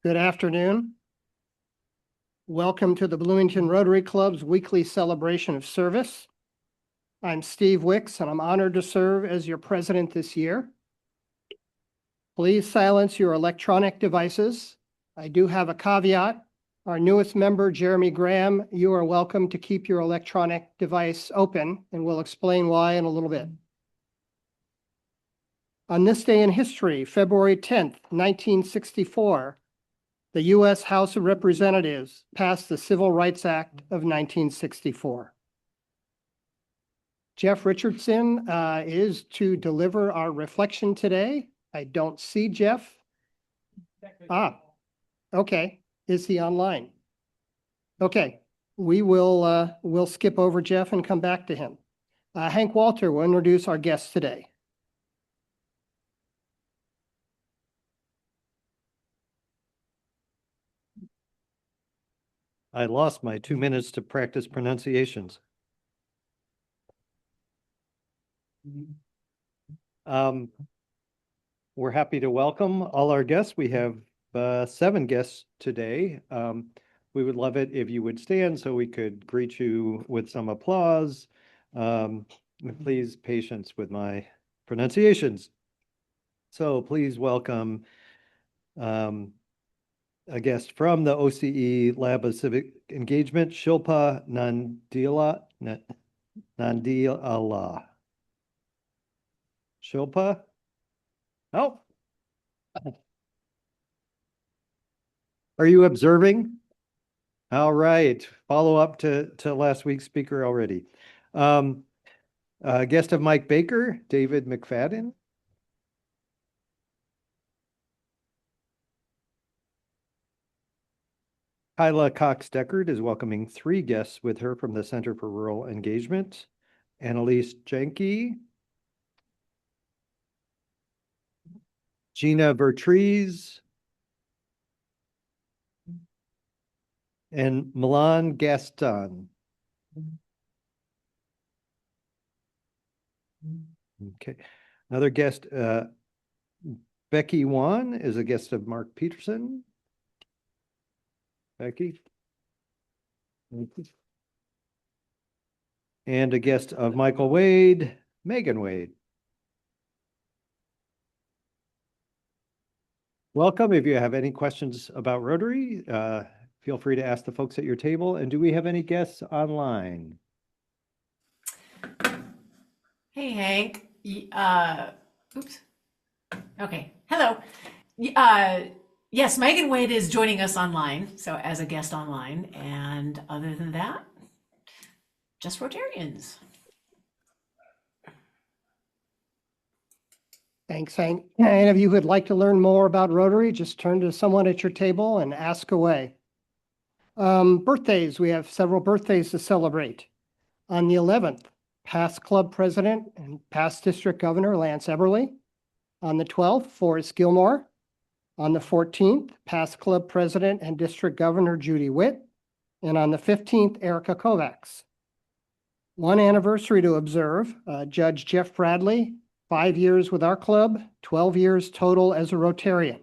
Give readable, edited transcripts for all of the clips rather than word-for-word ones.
Good afternoon. Welcome to the Bloomington Rotary Club's weekly celebration of service. I'm Steve Wicks, and I'm honored to serve as your president this year. Please silence your electronic devices. I do have a caveat. Our newest member, Jeremy Graham, you are welcome to keep your electronic device open, and we'll explain why in a little bit. On this day in history, February 10th, 1964, the U.S. House of Representatives passed the Civil Rights Act of 1964. Jeff Richardson is to deliver our reflection today. I don't see Jeff. Okay. Is he online? Okay, we'll skip over Jeff and come back to him. Hank Walter will introduce our guest today. I lost my 2 minutes to practice pronunciations. We're happy to welcome all our guests. We have 7 guests today. We would love it if you would stand so we could greet you with some applause. Please patience with my pronunciations. So please welcome a guest from the OCE Lab of Civic Engagement, Shilpa Nandiala. Shilpa? Oh. Are you observing? All right. Follow up to last week's speaker already. Guest of Mike Baker, David McFadden. Kyla Cox-Deckard is welcoming 3 guests with her from the Center for Rural Engagement. Annalise Jenke. Gina Vertrees. And Milan Gaston. Okay. Another guest, Becky Wan is a guest of Mark Peterson. Becky. And a guest of Michael Wade, Megan Wade. Welcome. If you have any questions about Rotary, feel free to ask the folks at your table. And do we have any guests online? Hey, Hank. Oops. Okay. Hello. Yes, Megan Wade is joining us online, so as a guest online. And other than that, just Rotarians. Thanks, Hank. Any of you who'd like to learn more about Rotary, just turn to someone at your table and ask away. Birthdays, we have several birthdays to celebrate. On the 11th, past club president and past district governor Lance Eberly. On the 12th, Forrest Gilmore. On the 14th, past club president and district governor Judy Witt. And on the 15th, Erica Kovacs. One anniversary to observe, Judge Jeff Bradley, 5 years with our club, 12 years total as a Rotarian.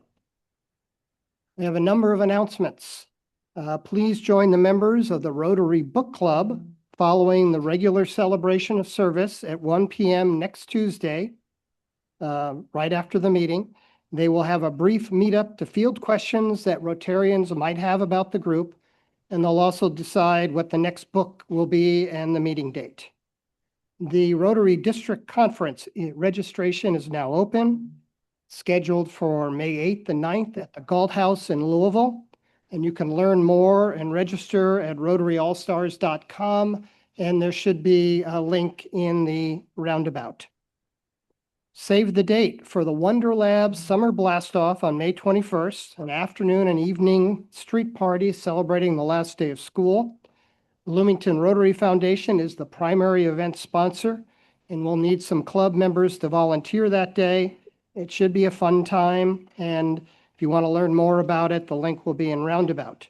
We have a number of announcements. Please join the members of the Rotary Book Club following the regular celebration of service at 1 p.m. next Tuesday, right after the meeting. They will have a brief meetup to field questions that Rotarians might have about the group, and they'll also decide what the next book will be and the meeting date. The Rotary District Conference registration is now open, scheduled for May 8th and 9th at the Galt House in Louisville. And you can learn more and register at rotaryallstars.com, and there should be a link in the roundabout. Save the date for the Wonder Labs Summer Blast-Off on May 21st, an afternoon and evening street party celebrating the last day of school. Bloomington Rotary Foundation is the primary event sponsor, and we'll need some club members to volunteer that day. It should be a fun time, and if you want to learn more about it, the link will be in Roundabout.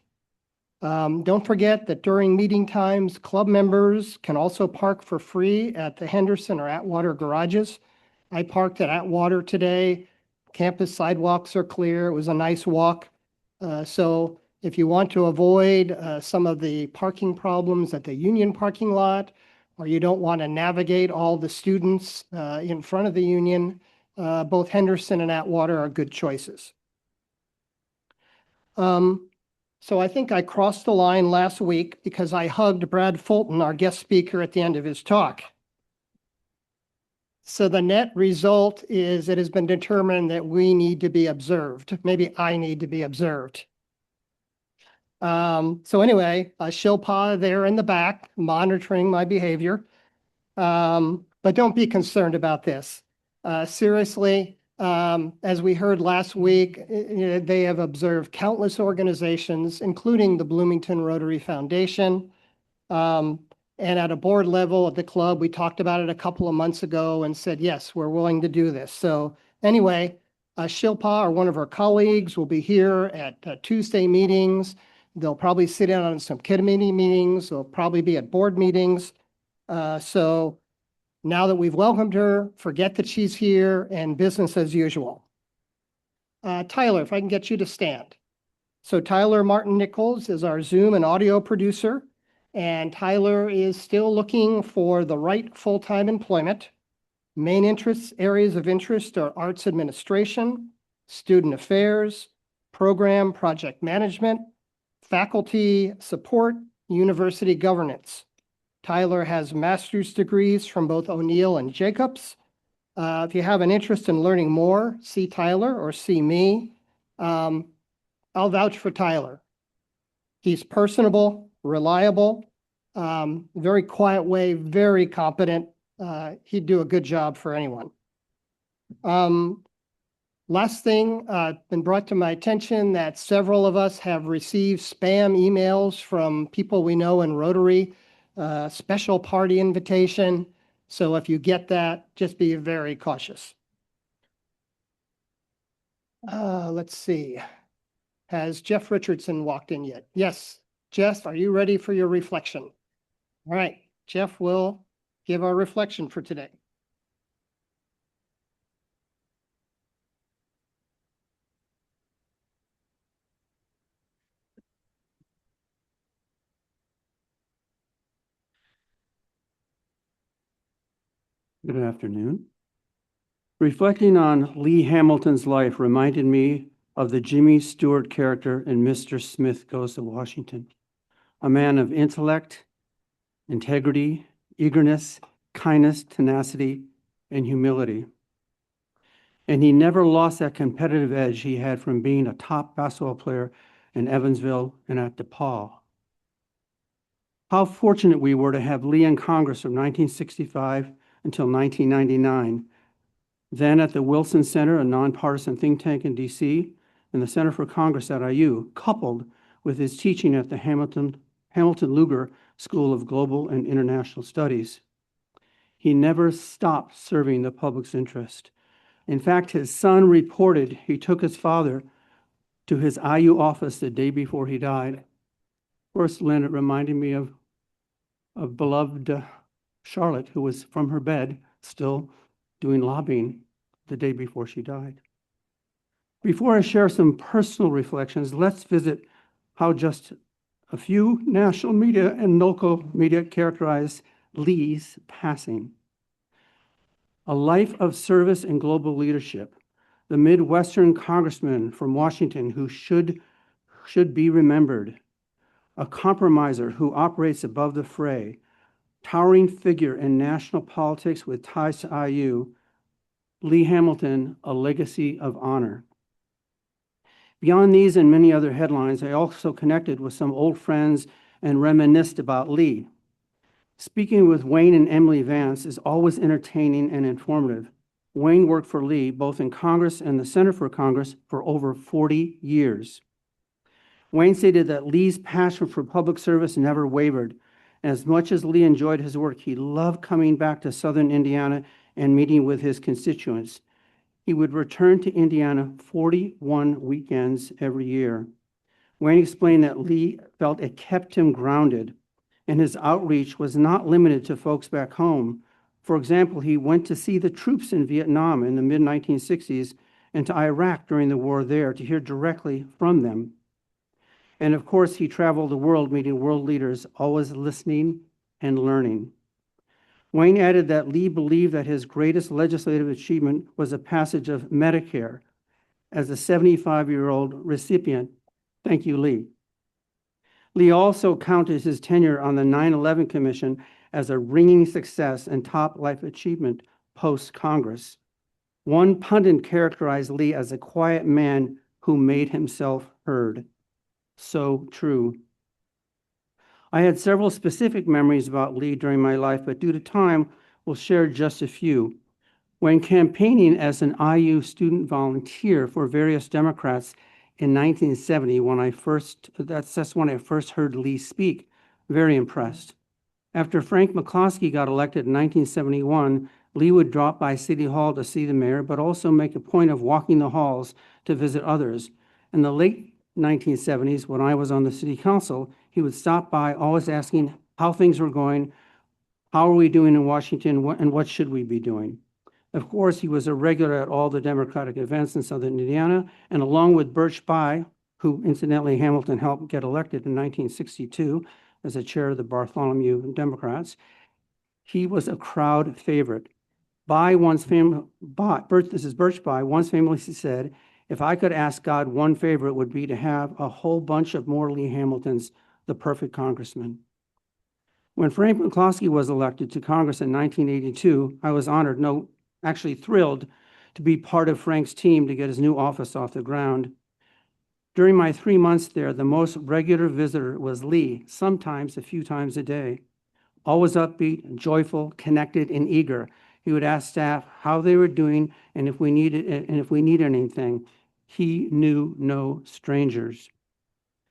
Don't forget that during meeting times, club members can also park for free at the Henderson or Atwater garages. I parked at Atwater today. Campus sidewalks are clear. It was a nice walk. So if you want to avoid some of the parking problems at the Union parking lot, or you don't want to navigate all the students in front of the Union, both Henderson and Atwater are good choices. So I think I crossed the line last week because I hugged Brad Fulton, our guest speaker, at the end of his talk. So the net result is it has been determined that we need to be observed. Maybe I need to be observed. So anyway, Shilpa there in the back monitoring my behavior. But don't be concerned about this. Seriously, as we heard last week, they have observed countless organizations, including the Bloomington Rotary Foundation. And at a board level at the club, we talked about it a couple of months ago and said, yes, we're willing to do this. So anyway, Shilpa or one of her colleagues will be here at Tuesday meetings. They'll probably sit in on some committee meetings. They'll probably be at board meetings. So now that we've welcomed her, forget that she's here and business as usual. Tyler, if I can get you to stand. So Tyler Martin Nichols is our Zoom and audio producer, and Tyler is still looking for the right full-time employment. Main areas of interest are arts administration, student affairs, program project management, faculty support, university governance. Tyler has master's degrees from both O'Neill and Jacobs. If you have an interest in learning more, see Tyler or see me. I'll vouch for Tyler. He's personable, reliable, very quiet way, very competent. He'd do a good job for anyone. Last thing, been brought to my attention that several of us have received spam emails from people we know in Rotary, special party invitation. So if you get that, just be very cautious. Let's see. Has Jeff Richardson walked in yet? Yes. Jeff, are you ready for your reflection? All right. Jeff will give our reflection for today. Good afternoon. Reflecting on Lee Hamilton's life reminded me of the Jimmy Stewart character in Mr. Smith Goes to Washington, a man of intellect, integrity, eagerness, kindness, tenacity, and humility. And he never lost that competitive edge he had from being a top basketball player in Evansville and at DePaul. How fortunate we were to have Lee in Congress from 1965 until 1999, then at the Wilson Center, a nonpartisan think tank in DC, and the Center for Congress at IU, coupled with his teaching at the Hamilton Lugar School of Global and International Studies. He never stopped serving the public's interest. In fact, his son reported he took his father to his IU office the day before he died. First, Lynn, it reminded me of beloved Charlotte, who was from her bed still doing lobbying the day before she died. Before I share some personal reflections, let's visit how just a few national media and local media characterize Lee's passing. A life of service and global leadership, the Midwestern congressman from Washington who should be remembered, a compromiser who operates above the fray, towering figure in national politics with ties to IU, Lee Hamilton, a legacy of honor. Beyond these and many other headlines, I also connected with some old friends and reminisced about Lee. Speaking with Wayne and Emily Vance is always entertaining and informative. Wayne worked for Lee both in Congress and the Center for Congress for over 40 years. Wayne stated that Lee's passion for public service never wavered, As much as Lee enjoyed his work, he loved coming back to Southern Indiana and meeting with his constituents. He would return to Indiana 41 weekends every year. Wayne explained that Lee felt it kept him grounded, and his outreach was not limited to folks back home. For example, he went to see the troops in Vietnam in the mid-1960s and to Iraq during the war there to hear directly from them. And of course, he traveled the world meeting world leaders, always listening and learning. Wayne added that Lee believed that his greatest legislative achievement was the passage of Medicare. As a 75-year-old recipient, thank you, Lee. Lee also counted his tenure on the 9/11 Commission as a ringing success and top life achievement post-Congress. One pundit characterized Lee as a quiet man who made himself heard. So true. I had several specific memories about Lee during my life, but due to time, we'll share just a few. When campaigning as an IU student volunteer for various Democrats in 1970, that's when I first heard Lee speak, very impressed. After Frank McCloskey got elected in 1971, Lee would drop by City Hall to see the mayor, but also make a point of walking the halls to visit others. In the late 1970s, when I was on the city council, he would stop by, always asking how things were going, how are we doing in Washington, and what should we be doing? Of course, he was a regular at all the Democratic events in Southern Indiana, and along with Birch Bayh, who incidentally Hamilton helped get elected in 1962 as the chair of the Bartholomew Democrats, he was a crowd favorite. This is Birch Bayh, once famously said, if I could ask God one favor, it would be to have a whole bunch of more Lee Hamiltons, the perfect congressman. When Frank McCloskey was elected to Congress in 1982, I was honored, no, actually thrilled, to be part of Frank's team to get his new office off the ground. During my 3 months there, the most regular visitor was Lee, sometimes a few times a day. Always upbeat, joyful, connected, and eager. He would ask staff how they were doing and if we needed anything. He knew no strangers.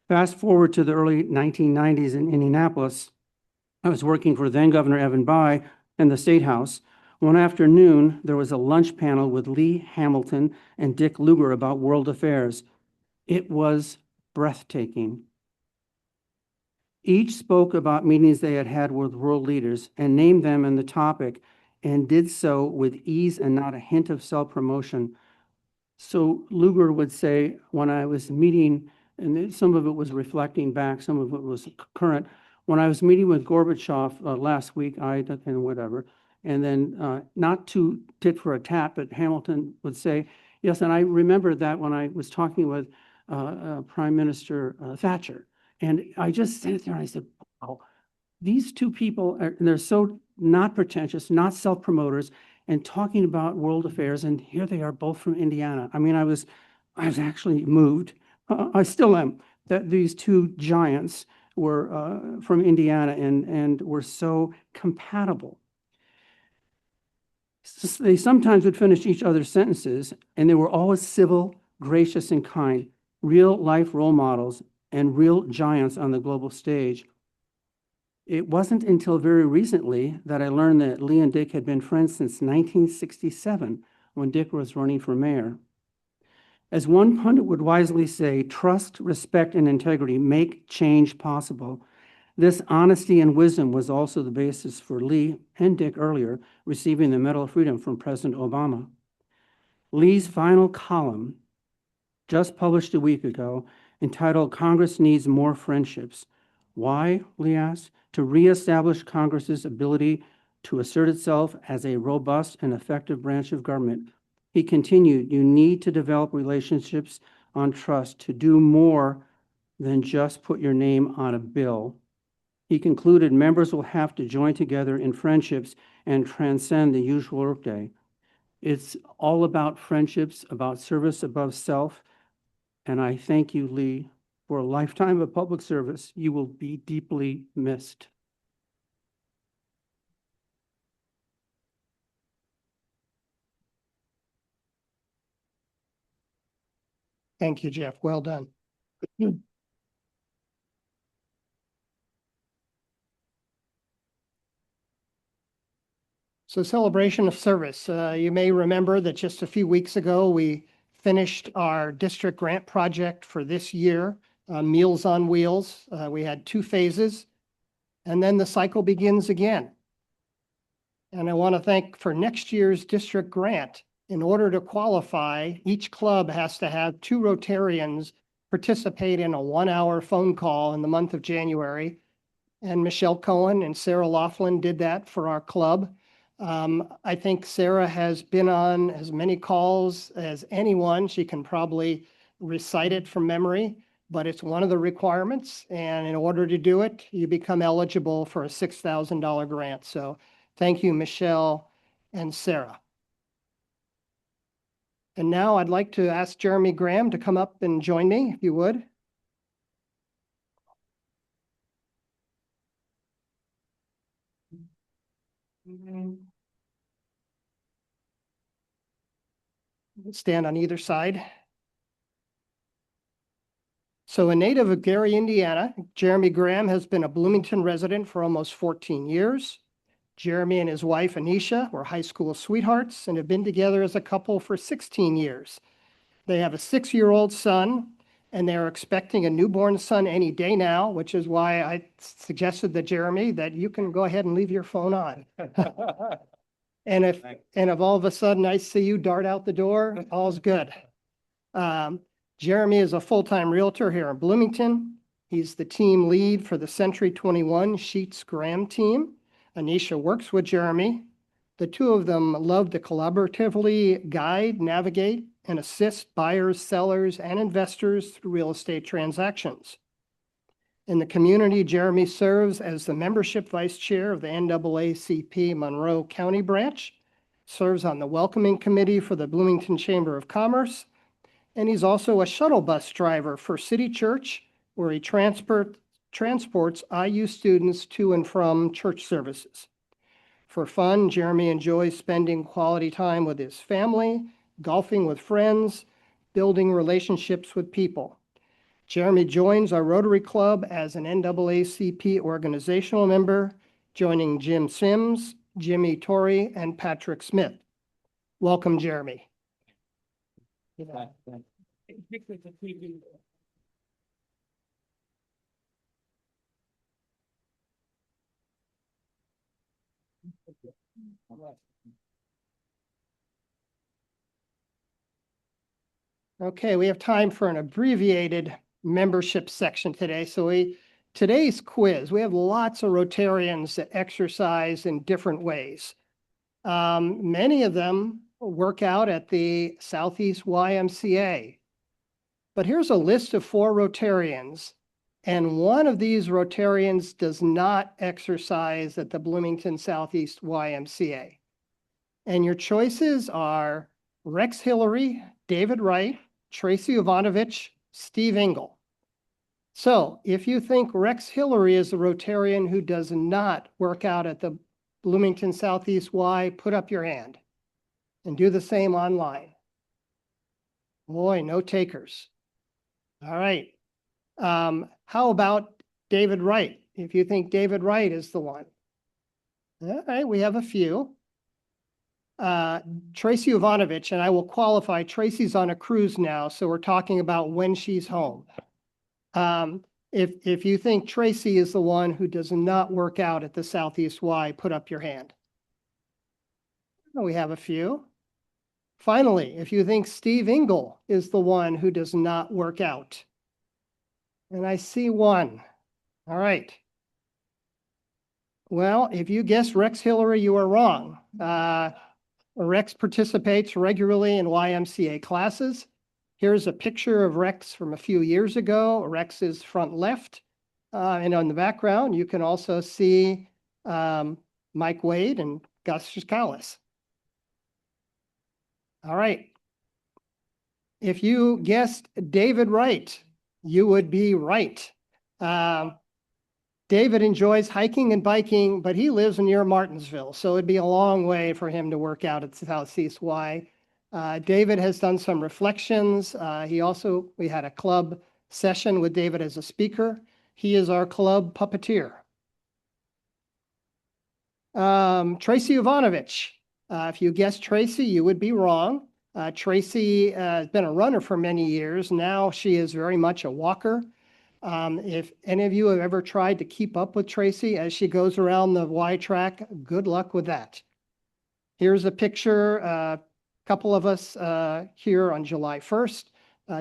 Fast forward to the early 1990s in Indianapolis. I was working for then Governor Evan Bayh in the State House. One afternoon, there was a lunch panel with Lee Hamilton and Dick Lugar about world affairs. It was breathtaking. Each spoke about meetings they had had with world leaders and named them in the topic, and did so with ease and not a hint of self-promotion. So Lugar would say, when I was meeting, and some of it was reflecting back, some of it was current, when I was meeting with Gorbachev last week, and whatever, and then not to tit for a tat, but Hamilton would say, yes, and I remember that when I was talking with Prime Minister Thatcher. And I just sat there and I said, wow, these two people, they're so not pretentious, not self-promoters, and talking about world affairs, and here they are both from Indiana. I mean, I was actually moved. I still am, that these two giants were from Indiana and were so compatible. They sometimes would finish each other's sentences, and they were always civil, gracious, and kind, real life role models and real giants on the global stage. It wasn't until very recently that I learned that Lee and Dick had been friends since 1967, when Dick was running for mayor. As one pundit would wisely say, trust, respect, and integrity make change possible. This honesty and wisdom was also the basis for Lee and Dick earlier receiving the Medal of Freedom from President Obama. Lee's final column, just published a week ago, entitled Congress Needs More Friendships. Why, Lee asked? To reestablish Congress's ability to assert itself as a robust and effective branch of government. He continued, you need to develop relationships on trust to do more than just put your name on a bill. He concluded members will have to join together in friendships and transcend the usual workday. It's all about friendships, about service above self. And I thank you, Lee, for a lifetime of public service. You will be deeply missed. Thank you, Jeff. Well done. 。 . . 。 . 。 . . . . . . . . . . . . . . . . . . . . . . . . . . . . . . . . . . . . . . . . . . . . . . . . . . . . So celebration of service. You may remember that just a few weeks ago, we finished our district grant project for this year, Meals on Wheels. We had 2 phases, and then the cycle begins again. And I want to thank for next year's district grant. In order to qualify, each club has to have 2 Rotarians participate in a 1-hour phone call in the month of January. And Michelle Cohen and Sarah Laughlin did that for our club. I think Sarah has been on as many calls as anyone. She can probably recite it from memory, but it's one of the requirements. And in order to do it, you become eligible for a $6,000 grant. So thank you, Michelle and Sarah. And now I'd like to ask Jeremy Graham to come up and join me, if you would. Stand on either side. So a native of Gary, Indiana, Jeremy Graham has been a Bloomington resident for almost 14 years. Jeremy and his wife, Anisha, were high school sweethearts and have been together as a couple for 16 years. They have a 6-year-old son, and they're expecting a newborn son any day now, which is why I suggested that, Jeremy, that you can go ahead and leave your phone on. And if all of a sudden I see you dart out the door, all's good. Jeremy is a full-time realtor here in Bloomington. He's the team lead for the Century 21 Sheets Graham team. Anisha works with Jeremy. The 2 of them love to collaboratively guide, navigate, and assist buyers, sellers, and investors through real estate transactions. In the community, Jeremy serves as the membership vice chair of the NAACP Monroe County branch, serves on the welcoming committee for the Bloomington Chamber of Commerce, and he's also a shuttle bus driver for City Church, where he transports IU students to and from church services. For fun, Jeremy enjoys spending quality time with his family, golfing with friends, building relationships with people. Jeremy joins our Rotary Club as an NAACP organizational member, joining Jim Sims, Jimmy Torrey, and Patrick Smith. Welcome, Jeremy. Okay, we have time for an abbreviated membership section today. So today's quiz, we have lots of Rotarians that exercise in different ways. Many of them work out at the Southeast YMCA. But here's a list of 4 Rotarians, and one of these Rotarians does not exercise at the Bloomington Southeast YMCA. And your choices are Rex Hillary, David Wright, Tracy Ivanovich, Steve Engel. So if you think Rex Hillary is a Rotarian who does not work out at the Bloomington Southeast Y, put up your hand and do the same online. Boy, no takers. All right. How about David Wright? If you think David Wright is the one. All right, we have a few. Tracy Ivanovich, and I will qualify, Tracy's on a cruise now, so we're talking about when she's home. If you think Tracy is the one who does not work out at the Southeast Y, put up your hand. We have a few. Finally, if you think Steve Engel is the one who does not work out. And I see one. All right. Well, if you guessed Rex Hillary, you are wrong. Rex participates regularly in YMCA classes. Here's a picture of Rex from a few years ago. Rex is front left. And on the background, you can also see Mike Wade and Gus Scott. All right. If you guessed David Wright, you would be right. David enjoys hiking and biking, but he lives near Martinsville, so it'd be a long way for him to work out at Southeast Y. David has done some reflections. We had a club session with David as a speaker. He is our club puppeteer. Tracy Ivanovich. If you guessed Tracy, you would be wrong. Tracy has been a runner for many years. Now she is very much a walker. If any of you have ever tried to keep up with Tracy as she goes around the Y track, good luck with that. Here's a picture, a couple of us here on July 1st.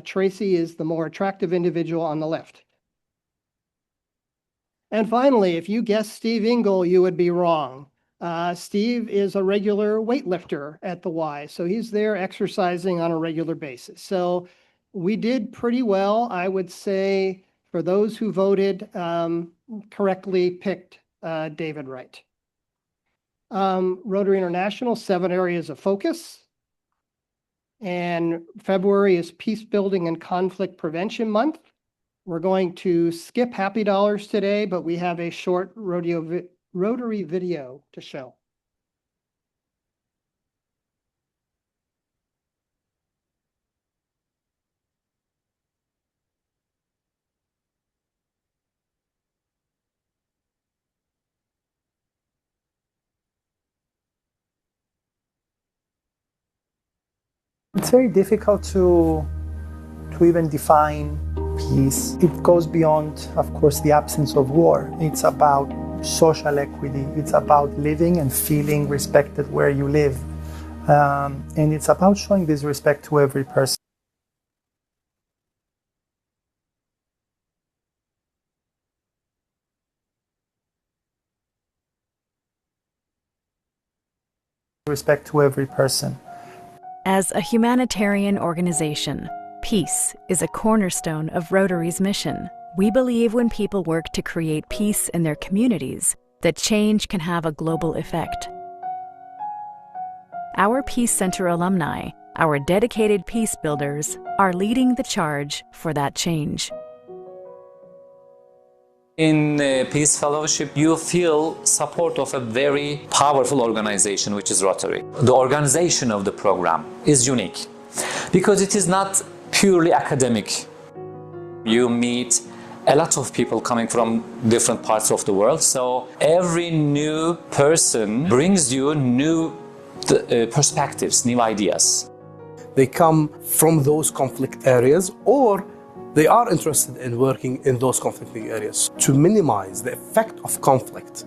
Tracy is the more attractive individual on the left. And finally, if you guessed Steve Engel, you would be wrong. Steve is a regular weightlifter at the Y, so he's there exercising on a regular basis. So we did pretty well, I would say, for those who voted, correctly picked David Wright. Rotary International, 7 areas of focus. And February is Peace Building and Conflict Prevention Month. We're going to skip Happy Dollars today, but we have a short Rotary video to show. It's very difficult to even define peace. It goes beyond, of course, the absence of war. It's about social equity. It's about living and feeling respected where you live. And it's about showing this respect to every person. Respect to every person. As a humanitarian organization, peace is a cornerstone of Rotary's mission. We believe when people work to create peace in their communities, that change can have a global effect. Our Peace Center alumni, our dedicated peace builders, are leading the charge for that change. In Peace Fellowship, you feel support of a very powerful organization, which is Rotary. The organization of the program is unique because it is not purely academic. You meet a lot of people coming from different parts of the world, so every new person brings you new perspectives, new ideas. They come from those conflict areas, or they are interested in working in those conflicting areas to minimize the effect of conflict.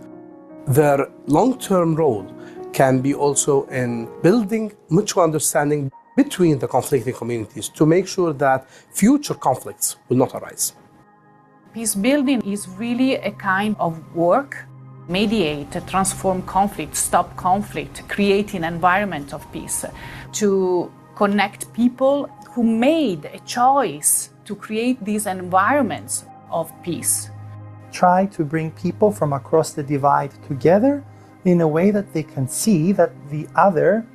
Their long-term role can be also in building mutual understanding between the conflicting communities to make sure that future conflicts will not arise. Peace building is really a kind of work, mediate, transform conflict, stop conflict, create an environment of peace, to connect people who made a choice to create these environments of peace. Try to bring people from across the divide together in a way that they can see that the other,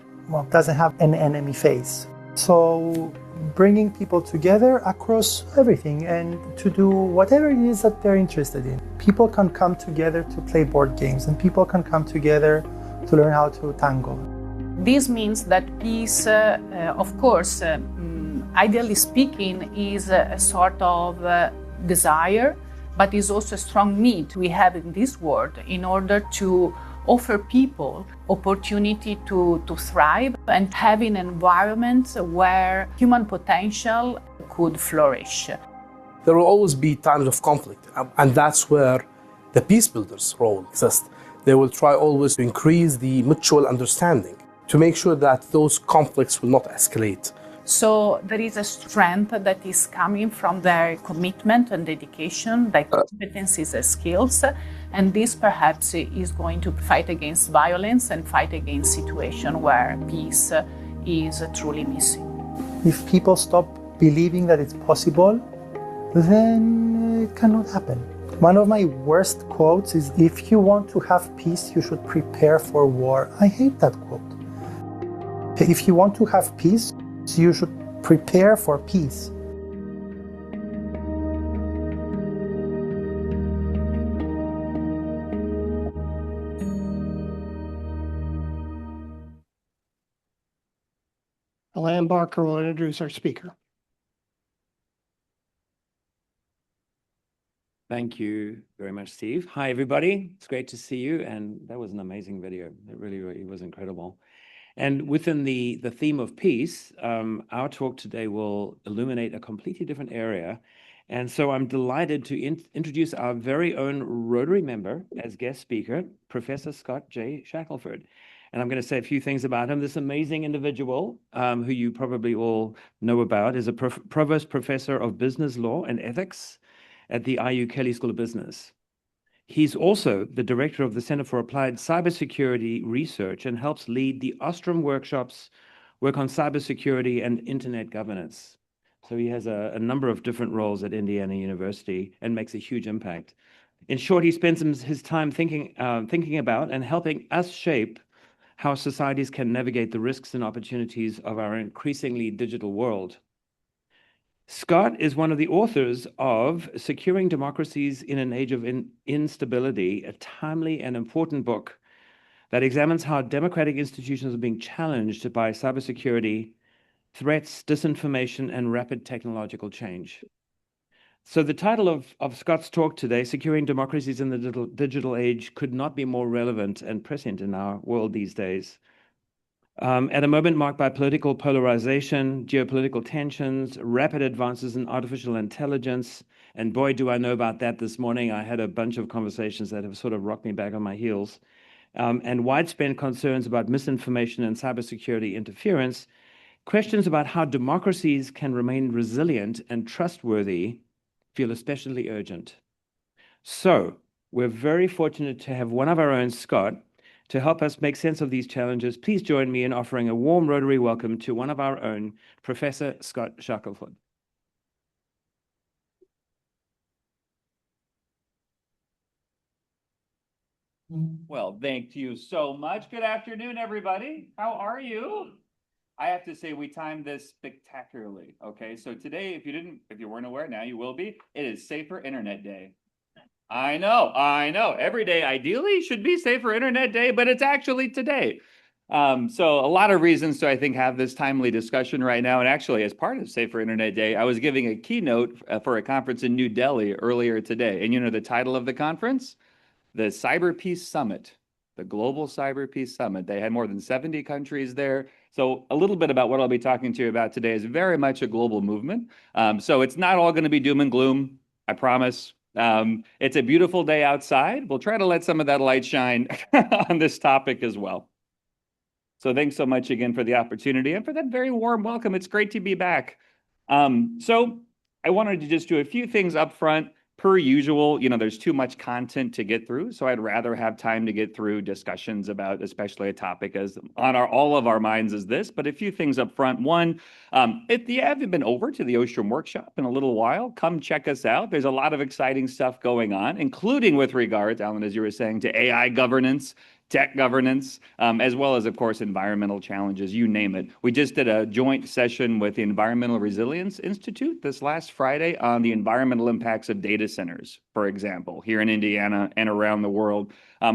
doesn't have an enemy face. So bringing people together across everything and to do whatever it is that they're interested in. People can come together to play board games, and people can come together to learn how to tango. This means that peace, of course, ideally speaking, is a sort of desire, but is also a strong need we have in this world in order to offer people opportunity to thrive and have an environment where human potential could flourish. There will always be times of conflict, and that's where the peace builders' role exists. They will try always to increase the mutual understanding to make sure that those conflicts will not escalate. So there is a strength that is coming from their commitment and dedication, their competencies and skills, and this perhaps is going to fight against violence and fight against situations where peace is truly missing. If people stop believing that it's possible, then it cannot happen. One of my worst quotes is, "If you want to have peace, you should prepare for war." I hate that quote. If you want to have peace, you should prepare for peace. Alan Barker will introduce our speaker. Thank you very much, Steve. Hi, everybody. It's great to see you. And that was an amazing video. It really, really was incredible. And within the theme of peace, our talk today will illuminate a completely different area. And so I'm delighted to introduce our very own Rotary member as guest speaker, Professor Scott J. Shackelford. And I'm going to say a few things about him. This amazing individual, who you probably all know about, is a Provost Professor of Business Law and Ethics at the IU Kelley School of Business. He's also the director of the Center for Applied Cybersecurity Research and helps lead the Ostrom workshops, work on cybersecurity and internet governance. So he has a number of different roles at Indiana University and makes a huge impact. In short, he spends his time thinking about and helping us shape how societies can navigate the risks and opportunities of our increasingly digital world. Scott is one of the authors of Securing Democracies in an Age of Instability, a timely and important book that examines how democratic institutions are being challenged by cybersecurity, threats, disinformation, and rapid technological change. So the title of Scott's talk today, Securing Democracies in the Digital Age, could not be more relevant and prescient in our world these days. At a moment marked by political polarization, geopolitical tensions, rapid advances in artificial intelligence, and boy, do I know about that this morning. I had a bunch of conversations that have sort of rocked me back on my heels, and widespread concerns about misinformation and cybersecurity interference, questions about how democracies can remain resilient and trustworthy feel especially urgent. So we're very fortunate to have one of our own, Scott, to help us make sense of these challenges. Please join me in offering a warm Rotary welcome to one of our own, Professor Scott Shackelford. Well, thank you so much. Good afternoon, everybody. How are you? I have to say we timed this spectacularly. Okay, so today, if you weren't aware, now you will be. It is Safer Internet Day. I know. Every day ideally should be Safer Internet Day, but it's actually today. So a lot of reasons to, I think, have this timely discussion right now. And actually, as part of Safer Internet Day, I was giving a keynote for a conference in New Delhi earlier today. And you know the title of the conference? The Cyber Peace Summit, the Global Cyber Peace Summit. They had more than 70 countries there. So a little bit about what I'll be talking to you about today is very much a global movement. So it's not all going to be doom and gloom, I promise. It's a beautiful day outside. We'll try to let some of that light shine on this topic as well. So thanks so much again for the opportunity and for that very warm welcome. It's great to be back. So I wanted to just do a few things up front. Per usual, you know, there's too much content to get through, so I'd rather have time to get through discussions about especially a topic as on all of our minds as this, but a few things up front. One, if you haven't been over to the Ostrom Workshop in a little while, come check us out. There's a lot of exciting stuff going on, including with regards, Alan, as you were saying, to AI governance, tech governance, as well as, of course, environmental challenges, you name it. We just did a joint session with the Environmental Resilience Institute this last Friday on the environmental impacts of data centers, for example, here in Indiana and around the world.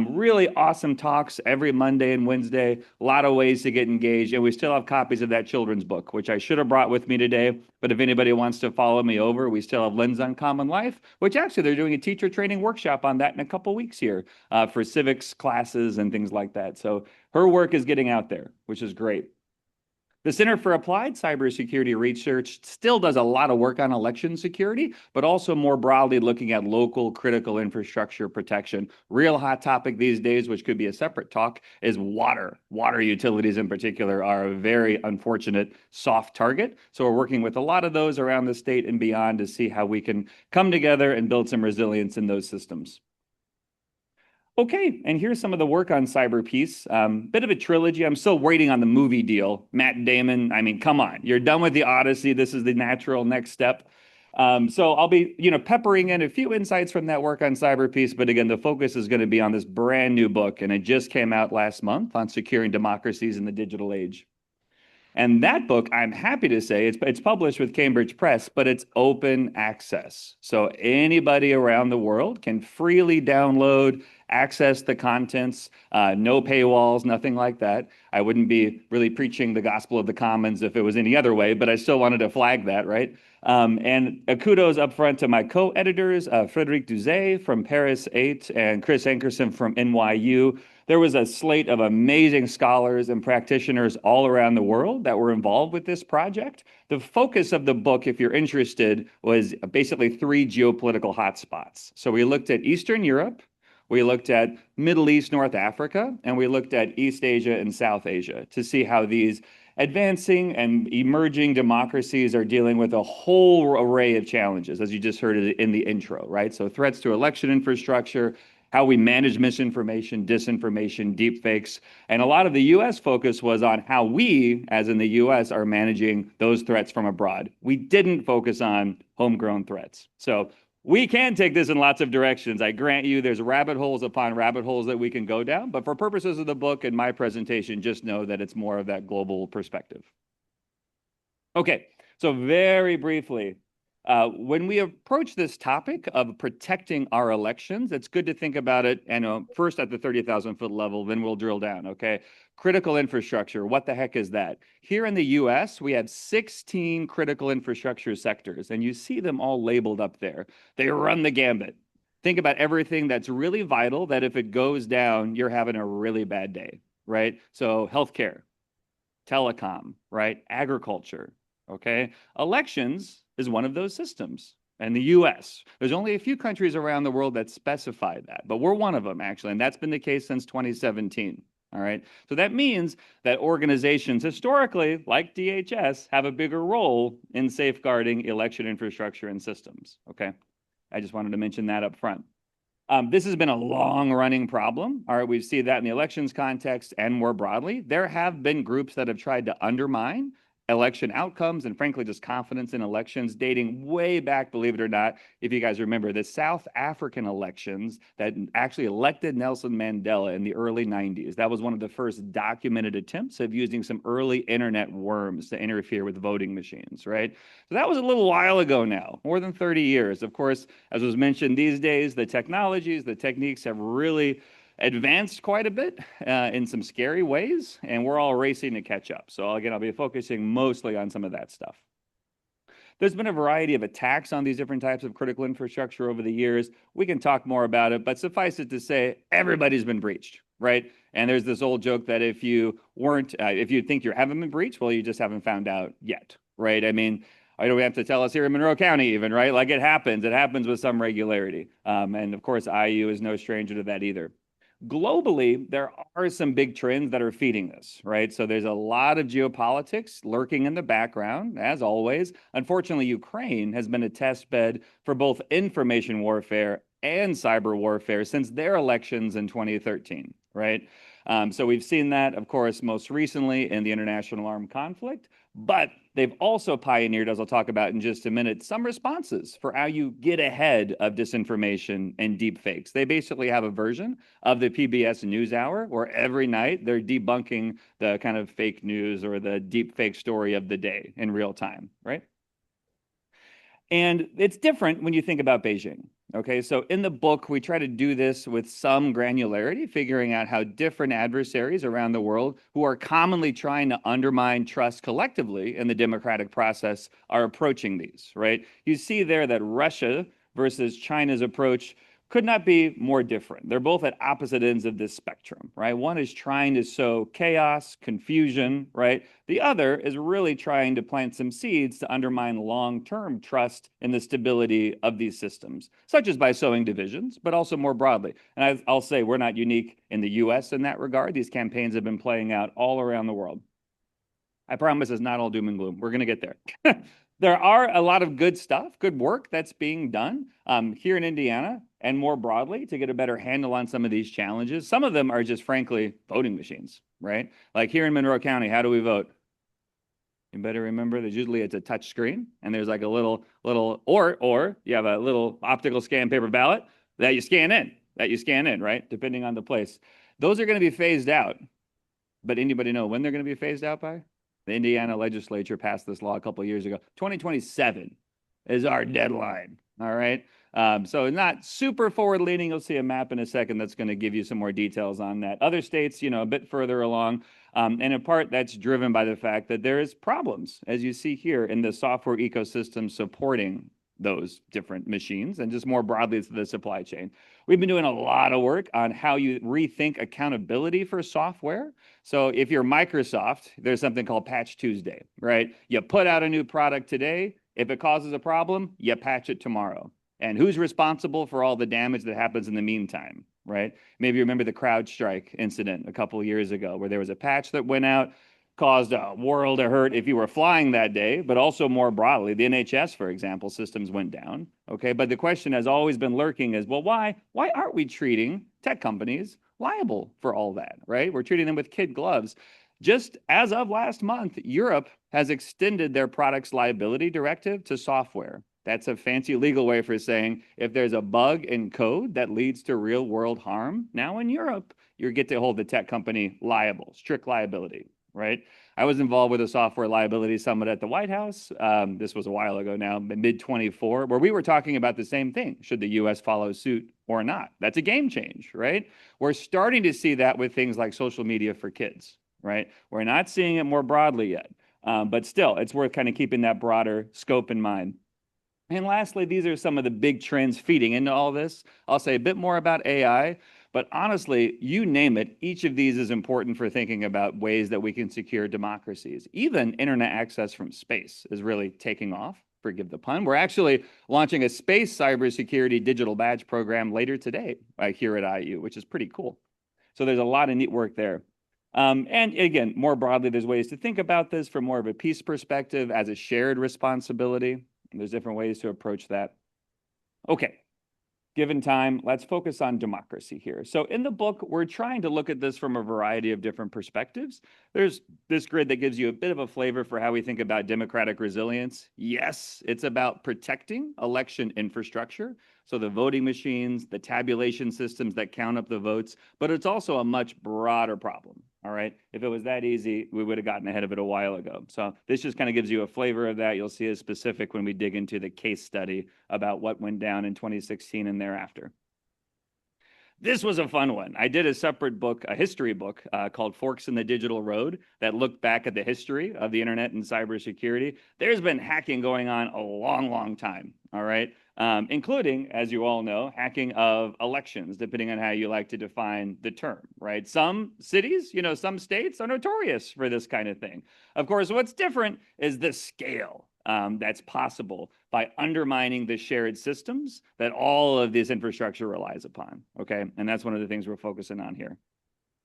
Really awesome talks every Monday and Wednesday, a lot of ways to get engaged, and we still have copies of that children's book, which I should have brought with me today, but if anybody wants to follow me over, we still have Lens on Common Life, which actually they're doing a teacher training workshop on that in a couple weeks here for civics classes and things like that. So her work is getting out there, which is great. The Center for Applied Cybersecurity Research still does a lot of work on election security, but also more broadly looking at local critical infrastructure protection. Real hot topic these days, which could be a separate talk, is water. Water utilities in particular are a very unfortunate soft target. So we're working with a lot of those around the state and beyond to see how we can come together and build some resilience in those systems. Okay, and here's some of the work on cyber peace. Bit of a trilogy. I'm still waiting on the movie deal. Matt Damon, I mean, come on. You're done with the Odyssey. This is the natural next step. So I'll be, peppering in a few insights from that work on cyber peace. But again, the focus is going to be on this brand new book. And it just came out last month on securing democracies in the digital age. And that book, I'm happy to say, it's published with Cambridge Press, but it's open access. So anybody around the world can freely download, access the contents, no paywalls, nothing like that. I wouldn't be really preaching the gospel of the commons if it was any other way, but I still wanted to flag that, right? And kudos up front to my co-editors, Frederic Duzet from Paris 8 and Chris Ankerson from NYU. There was a slate of amazing scholars and practitioners all around the world that were involved with this project. The focus of the book, if you're interested, was basically 3 geopolitical hotspots. So we looked at Eastern Europe, we looked at Middle East, North Africa, and we looked at East Asia and South Asia to see how these advancing and emerging democracies are dealing with a whole array of challenges, as you just heard in the intro, right? So threats to election infrastructure, how we manage misinformation, disinformation, deepfakes. And a lot of the US focus was on how we, as in the US, are managing those threats from abroad. We didn't focus on homegrown threats. So we can take this in lots of directions. I grant you there's rabbit holes upon rabbit holes that we can go down. But for purposes of the book and my presentation, just know that it's more of that global perspective. Okay, so very briefly, when we approach this topic of protecting our elections, it's good to think about it, and first at the 30,000-foot level, then we'll drill down, okay? Critical infrastructure, what the heck is that? Here in the US, we have 16 critical infrastructure sectors, and you see them all labeled up there. They run the gambit. Think about everything that's really vital, that if it goes down, you're having a really bad day, right? So healthcare, telecom, right? Agriculture, okay? Elections is one of those systems. And the US, there's only a few countries around the world that specify that, but we're one of them actually, and that's been the case since 2017. All right. So that means that organizations historically, like DHS, have a bigger role in safeguarding election infrastructure and systems. Okay. I just wanted to mention that up front. This has been a long-running problem. All right, we see that in the elections context and more broadly. There have been groups that have tried to undermine election outcomes and frankly just confidence in elections dating way back, believe it or not, if you guys remember the South African elections that actually elected Nelson Mandela in the early 90s. That was one of the first documented attempts of using some early internet worms to interfere with voting machines, right? So that was a little while ago now, more than 30 years. Of course, as was mentioned these days, the technologies, the techniques have really advanced quite a bit in some scary ways, and we're all racing to catch up. So again, I'll be focusing mostly on some of that stuff. There's been a variety of attacks on these different types of critical infrastructure over the years. We can talk more about it, but suffice it to say, everybody's been breached, right? And there's this old joke that if you think you haven't been breached, well, you just haven't found out yet, right? I mean, I don't have to tell us here in Monroe County even, right? Like it happens with some regularity. And of course, IU is no stranger to that either. Globally, there are some big trends that are feeding this, right? So there's a lot of geopolitics lurking in the background, as always. Unfortunately, Ukraine has been a test bed for both information warfare and cyber warfare since their elections in 2013, right? So we've seen that, of course, most recently in the international armed conflict, but they've also pioneered, as I'll talk about in just a minute, some responses for how you get ahead of disinformation and deepfakes. They basically have a version of the PBS NewsHour where every night they're debunking the kind of fake news or the deepfake story of the day in real time, right? And it's different when you think about Beijing. Okay, so in the book, we try to do this with some granularity, figuring out how different adversaries around the world who are commonly trying to undermine trust collectively in the democratic process are approaching these, right? You see there that Russia versus China's approach could not be more different. They're both at opposite ends of this spectrum, right? One is trying to sow chaos, confusion, right? The other is really trying to plant some seeds to undermine long-term trust in the stability of these systems, such as by sowing divisions, but also more broadly. And I'll say we're not unique in the US in that regard. These campaigns have been playing out all around the world. I promise it's not all doom and gloom. We're going to get there. There are a lot of good stuff, good work that's being done here in Indiana and more broadly to get a better handle on some of these challenges. Some of them are just frankly voting machines, right? Like here in Monroe County, how do we vote? You better remember that usually it's a touch screen and there's like a little, or you have a little optical scan paper ballot that you scan in, right? Depending on the place. Those are going to be phased out. But anybody know when they're going to be phased out by? The Indiana legislature passed this law a couple of years ago. 2027 is our deadline, all right? So not super forward leaning. You'll see a map in a second that's going to give you some more details on that. Other states, a bit further along. And in part, that's driven by the fact that there is problems, as you see here, in the software ecosystem supporting those different machines and just more broadly the supply chain. We've been doing a lot of work on how you rethink accountability for software. So if you're Microsoft, there's something called Patch Tuesday, right? You put out a new product today. If it causes a problem, you patch it tomorrow. And who's responsible for all the damage that happens in the meantime, right? Maybe you remember the CrowdStrike incident a couple of years ago where there was a patch that went out, caused a world of hurt if you were flying that day, but also more broadly, the NHS, for example, systems went down, okay? But the question has always been lurking is, well, why aren't we treating tech companies liable for all that, right? We're treating them with kid gloves. Just as of last month, Europe has extended their products liability directive to software. That's a fancy legal way for saying if there's a bug in code that leads to real world harm, now in Europe, you get to hold the tech company liable, strict liability, right? I was involved with a software liability summit at the White House. This was a while ago now, mid-24, where we were talking about the same thing. Should the US follow suit or not? That's a game change, right? We're starting to see that with things like social media for kids, right? We're not seeing it more broadly yet, but still, it's worth kind of keeping that broader scope in mind. And lastly, these are some of the big trends feeding into all this. I'll say a bit more about AI, but honestly, you name it, each of these is important for thinking about ways that we can secure democracies. Even internet access from space is really taking off, forgive the pun. We're actually launching a space cybersecurity digital badge program later today here at IU, which is pretty cool. So there's a lot of neat work there. And again, more broadly, there's ways to think about this from more of a peace perspective as a shared responsibility. There's different ways to approach that. Okay, given time, let's focus on democracy here. So in the book, we're trying to look at this from a variety of different perspectives. There's this grid that gives you a bit of a flavor for how we think about democratic resilience. Yes, it's about protecting election infrastructure. So the voting machines, the tabulation systems that count up the votes, but it's also a much broader problem. All right. If it was that easy, we would have gotten ahead of it a while ago. So this just kind of gives you a flavor of that. You'll see it specific when we dig into the case study about what went down in 2016 and thereafter. This was a fun one. I did a separate book, a history book called Forks in the Digital Road that looked back at the history of the internet and cybersecurity. There's been hacking going on a long, long time. All right. Including, as you all know, hacking of elections, depending on how you like to define the term, right? Some cities, some states are notorious for this kind of thing. Of course, what's different is the scale that's possible by undermining the shared systems that all of this infrastructure relies upon, okay? And that's one of the things we're focusing on here.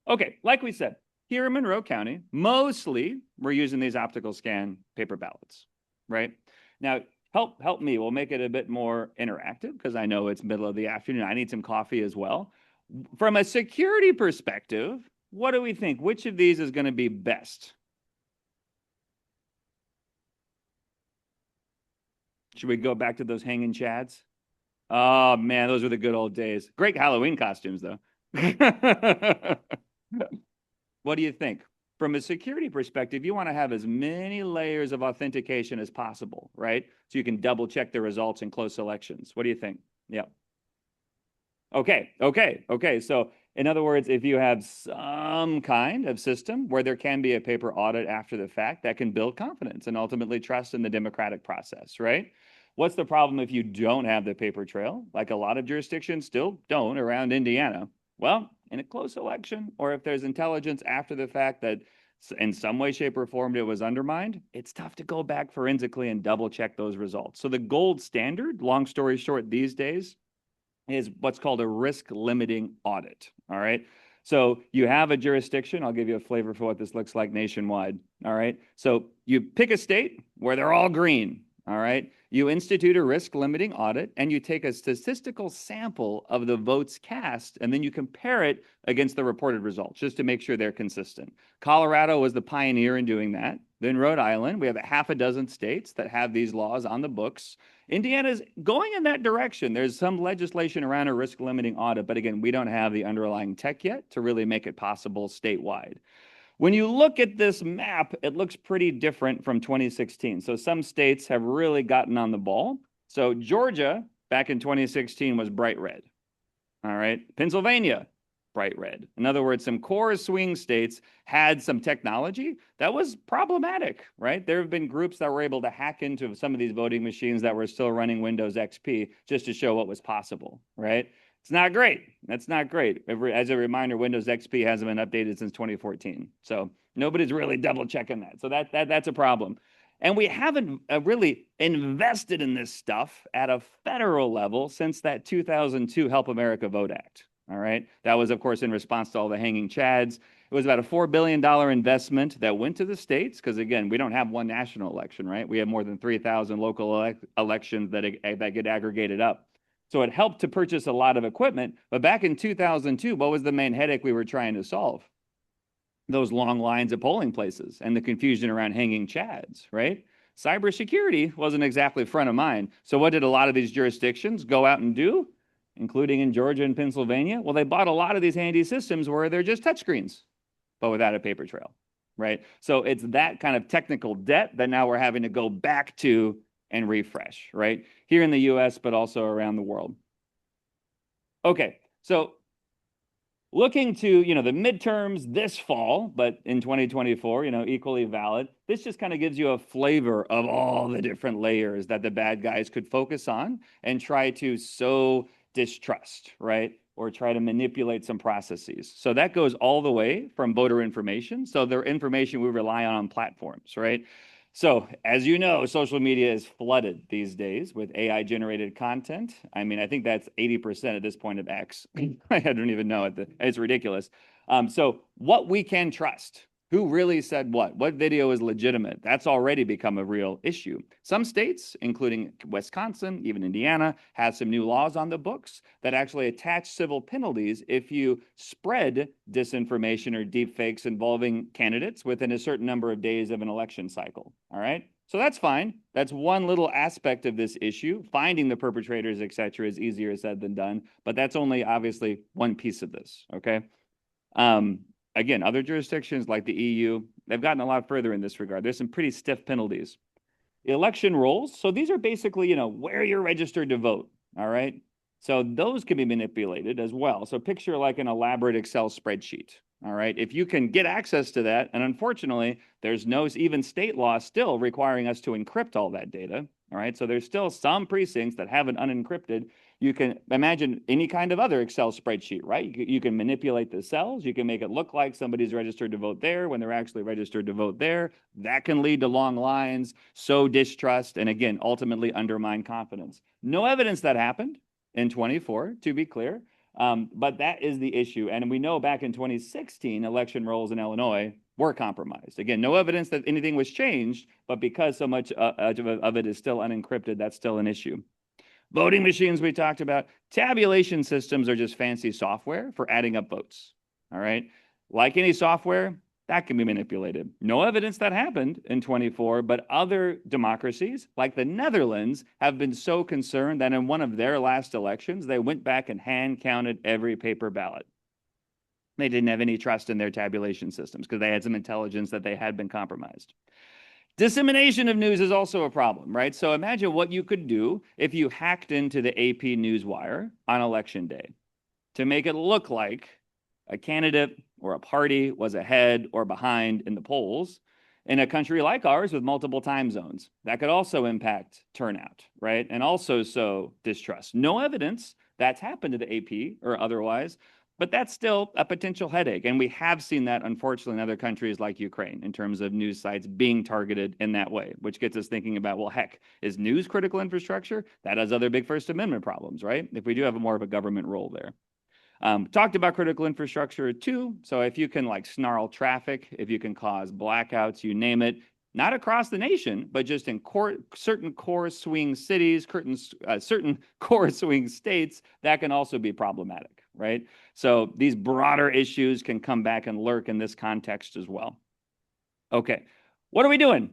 Okay, like we said, here in Monroe County, mostly we're using these optical scan paper ballots, right? Now, help me. We'll make it a bit more interactive because I know it's middle of the afternoon. I need some coffee as well. From a security perspective, what do we think? Which of these is going to be best? Should we go back to those hanging chads? Oh, man, those were the good old days. Great Halloween costumes, though. What do you think? From a security perspective, you want to have as many layers of authentication as possible, right? So you can double check the results in close elections. What do you think? Yeah. Okay. So in other words, if you have some kind of system where there can be a paper audit after the fact, that can build confidence and ultimately trust in the democratic process, right? What's the problem if you don't have the paper trail, like a lot of jurisdictions still don't around Indiana? Well, in a close election, or if there's intelligence after the fact that in some way, shape, or form it was undermined, it's tough to go back forensically and double check those results. So the gold standard, long story short these days, is what's called a risk limiting audit, all right? So you have a jurisdiction. I'll give you a flavor for what this looks like nationwide, all right? So you pick a state where they're all green, all right? You institute a risk limiting audit and you take a statistical sample of the votes cast and then you compare it against the reported results just to make sure they're consistent. Colorado was the pioneer in doing that. Then Rhode Island, we have a half a dozen states that have these laws on the books. Indiana's going in that direction. There's some legislation around a risk limiting audit, but again, we don't have the underlying tech yet to really make it possible statewide. When you look at this map, it looks pretty different from 2016. So some states have really gotten on the ball. So Georgia back in 2016 was bright red. All right. Pennsylvania, bright red. In other words, some core swing states had some technology that was problematic, right? There have been groups that were able to hack into some of these voting machines that were still running Windows XP just to show what was possible, right? It's not great. That's not great. As a reminder, Windows XP hasn't been updated since 2014. So nobody's really double checking that. So that's a problem. And we haven't really invested in this stuff at a federal level since that 2002 Help America Vote Act. All right. That was, of course, in response to all the hanging chads. It was about a $4 billion investment that went to the states because, again, we don't have one national election, right? We have more than 3,000 local elections that get aggregated up. So it helped to purchase a lot of equipment. But back in 2002, what was the main headache we were trying to solve? Those long lines at polling places and the confusion around hanging chads, right? Cybersecurity wasn't exactly front of mind. So what did a lot of these jurisdictions go out and do, including in Georgia and Pennsylvania? Well, they bought a lot of these handy systems where they're just touchscreens, but without a paper trail, right? So it's that kind of technical debt that now we're having to go back to and refresh, right? Here in the US, but also around the world. Okay, so looking to, the midterms this fall, but in 2024, equally valid. This just kind of gives you a flavor of all the different layers that the bad guys could focus on and try to sow distrust, right? Or try to manipulate some processes. So that goes all the way from voter information. So their information we rely on platforms, right? So as you know, social media is flooded these days with AI generated content. I mean, I think that's 80% at this point of X. I don't even know it. It's ridiculous. So what we can trust, who really said what video is legitimate, that's already become a real issue. Some states, including Wisconsin, even Indiana, have some new laws on the books that actually attach civil penalties if you spread disinformation or deepfakes involving candidates within a certain number of days of an election cycle, all right? So that's fine. That's one little aspect of this issue. Finding the perpetrators, et cetera, is easier said than done, but that's only obviously one piece of this, okay? Again, other jurisdictions like the EU, they've gotten a lot further in this regard. There's some pretty stiff penalties. Election rolls, so these are basically, where you're registered to vote, all right? So those can be manipulated as well. So picture like an elaborate Excel spreadsheet, all right? If you can get access to that, and unfortunately, there's no even state law still requiring us to encrypt all that data, all right? So there's still some precincts that haven't unencrypted. You can imagine any kind of other Excel spreadsheet, right? You can manipulate the cells. You can make it look like somebody's registered to vote there when they're actually registered to vote there. That can lead to long lines, sow distrust, and again, ultimately undermine confidence. No evidence that happened in 24, to be clear, but that is the issue. And we know back in 2016, election rolls in Illinois were compromised. Again, no evidence that anything was changed, but because so much of it is still unencrypted, that's still an issue. Voting machines we talked about. Tabulation systems are just fancy software for adding up votes, all right? Like any software, that can be manipulated. No evidence that happened in 24, but other democracies, like the Netherlands, have been so concerned that in one of their last elections, they went back and hand counted every paper ballot. They didn't have any trust in their tabulation systems because they had some intelligence that they had been compromised. Dissemination of news is also a problem, right? So imagine what you could do if you hacked into the AP Newswire on election day to make it look like a candidate or a party was ahead or behind in the polls in a country like ours with multiple time zones. That could also impact turnout, right? And also sow distrust. No evidence that's happened to the AP or otherwise, but that's still a potential headache. And we have seen that, unfortunately, in other countries like Ukraine in terms of news sites being targeted in that way, which gets us thinking about, well, heck, is news critical infrastructure? That has other big First Amendment problems, right? If we do have more of a government role there. Talked about critical infrastructure too. So if you can snarl traffic, if you can cause blackouts, you name it, not across the nation, but just in certain core swing cities, certain core swing states, that can also be problematic, right? So these broader issues can come back and lurk in this context as well. Okay, what are we doing?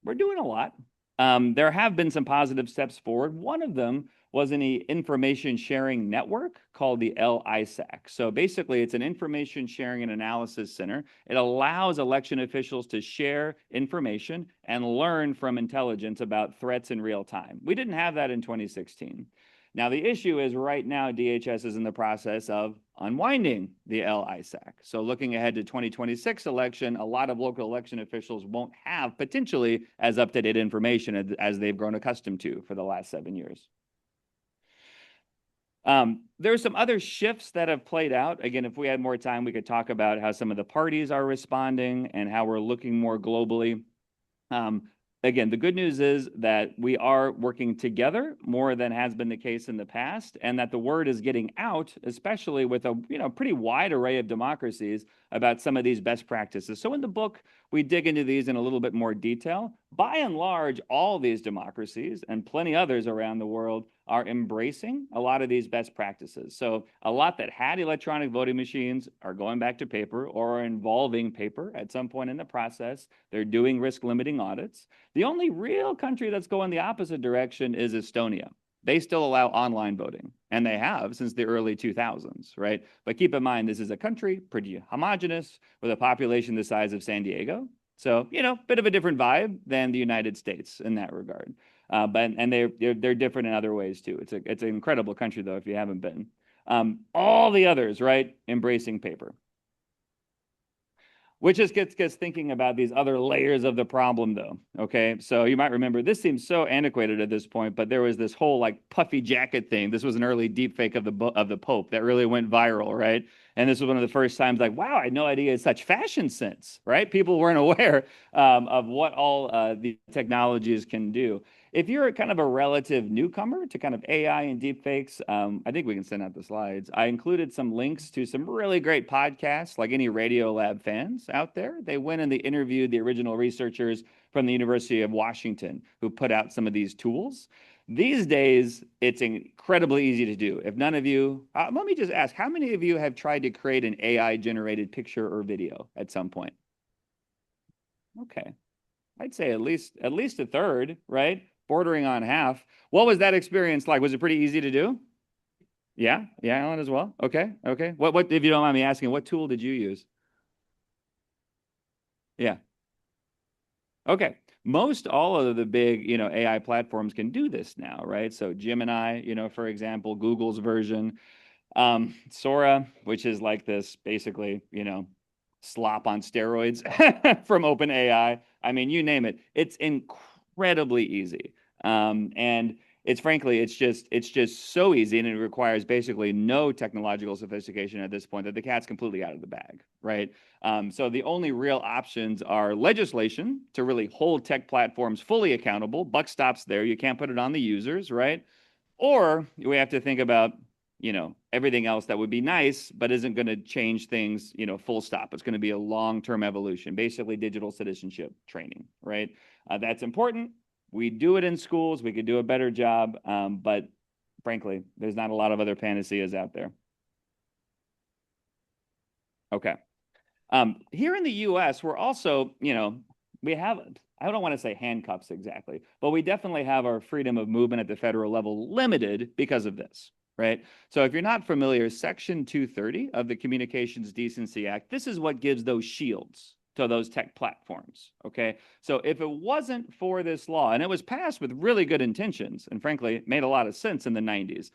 We're doing a lot. There have been some positive steps forward. One of them was an information sharing network called the LISAC. So basically, it's an information sharing and analysis center. It allows election officials to share information and learn from intelligence about threats in real time. We didn't have that in 2016. Now, the issue is right now, DHS is in the process of unwinding the LISAC. So looking ahead to 2026 election, a lot of local election officials won't have potentially as up-to-date information as they've grown accustomed to for the last 7 years. There are some other shifts that have played out. Again, if we had more time, we could talk about how some of the parties are responding and how we're looking more globally. Again, the good news is that we are working together more than has been the case in the past, and that the word is getting out, especially with a pretty wide array of democracies, about some of these best practices. So in the book, we dig into these in a little bit more detail. By and large, all these democracies and plenty others around the world are embracing a lot of these best practices. So a lot that had electronic voting machines are going back to paper or are involving paper at some point in the process. They're doing risk limiting audits. The only real country that's going the opposite direction is Estonia. They still allow online voting, and they have since the early 2000s, right? But keep in mind, this is a country pretty homogenous with a population the size of San Diego. So, bit of a different vibe than the United States in that regard. And they're different in other ways too. It's an incredible country though, if you haven't been. All the others, right, embracing paper. Which just gets thinking about these other layers of the problem, though, okay? So you might remember, this seems so antiquated at this point, but there was this whole, like, puffy jacket thing. This was an early deepfake of the Pope that really went viral, right? And this was one of the first times, like, wow, I had no idea it's such fashion sense, right? People weren't aware of what all the technologies can do. If you're kind of a relative newcomer to kind of AI and deepfakes, I think we can send out the slides. I included some links to some really great podcasts, like any Radiolab fans out there. They went and they interviewed the original researchers from the University of Washington who put out some of these tools. These days, it's incredibly easy to do. If none of you, let me just ask, how many of you have tried to create an AI-generated picture or video at some point? Okay. I'd say at least a third, right? Bordering on half. What was that experience like? Was it pretty easy to do? Yeah, Alan as well. Okay. What if you don't mind me asking, what tool did you use? Yeah. Okay. Most all of the big, AI platforms can do this now, right? So Gemini, for example, Google's version, Sora, which is like this basically, slop on steroids from OpenAI. I mean, you name it. It's incredibly easy. And it's just so easy, and it requires basically no technological sophistication at this point that the cat's completely out of the bag, right? So the only real options are legislation to really hold tech platforms fully accountable. Buck stops there. You can't put it on the users, right? Or we have to think about, everything else that would be nice, but isn't going to change things, full stop. It's going to be a long-term evolution, basically digital citizenship training, right? That's important. We do it in schools. We could do a better job, but frankly, there's not a lot of other panaceas out there. Okay. Here in the U.S., we're also, we have, I don't want to say handcuffs exactly, but we definitely have our freedom of movement at the federal level limited because of this, right? So if you're not familiar, Section 230 of the Communications Decency Act, this is what gives those shields to those tech platforms, okay? So if it wasn't for this law, and it was passed with really good intentions, and frankly, it made a lot of sense in the 90s,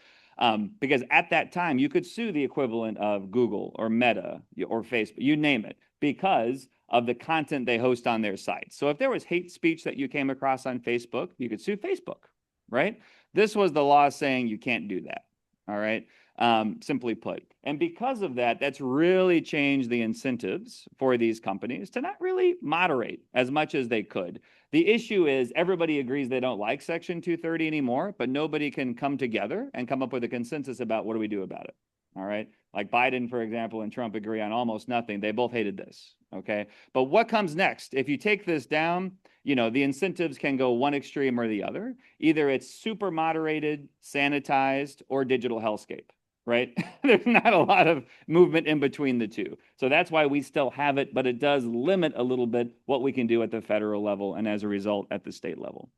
because at that time, you could sue the equivalent of Google or Meta or Facebook, you name it, because of the content they host on their sites. So if there was hate speech that you came across on Facebook, you could sue Facebook, right? This was the law saying you can't do that, all right? Simply put. And because of that, that's really changed the incentives for these companies to not really moderate as much as they could. The issue is everybody agrees they don't like Section 230 anymore, but nobody can come together and come up with a consensus about what do we do about it. All right. Like Biden, for example, and Trump agree on almost nothing. They both hated this. Okay. But what comes next? If you take this down, the incentives can go one extreme or the other. Either it's super moderated, sanitized, or digital hellscape. Right? There's not a lot of movement in between the two. So that's why we still have it, but it does limit a little bit what we can do at the federal level and as a result at the state level.